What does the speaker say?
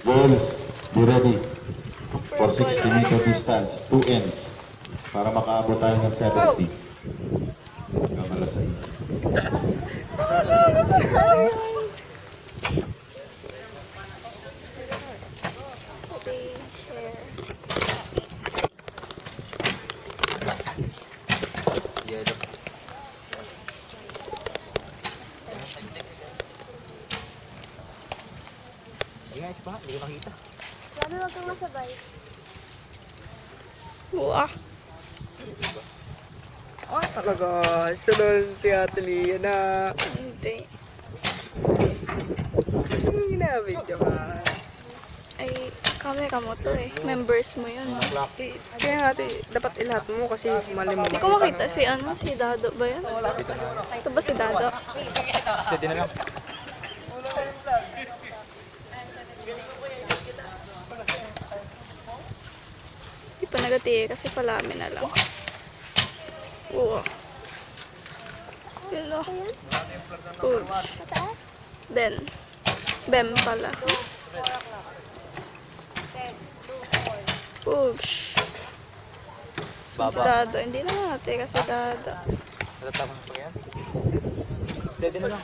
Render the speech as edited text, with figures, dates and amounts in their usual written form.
Girls, be ready for 60-meter distance, 2 ends, para makaabot tayo ng 70. Hanggang alas 6. Guys, pa, hindi ko nakita. Sabi wag kang masabay. Wah. Ay, talaga. Sunod si Ate Lia na. Hindi. Ginabidyo ka. Ay, camera mo to eh. Members mo yun. Kaya nga ate, dapat ilahat mo kasi mali mo Hindi ko makita si ano, si Dado ba yan? Ito ba si Dado? Steady na lang. Hindi pa nagatiye kasi palami na lang. Oo. Yun o. Push. Then, Bem pala. Push. Si Baba. Dado. Hindi na natin kasi Dado. Natatapang pa yan. Steady na lang.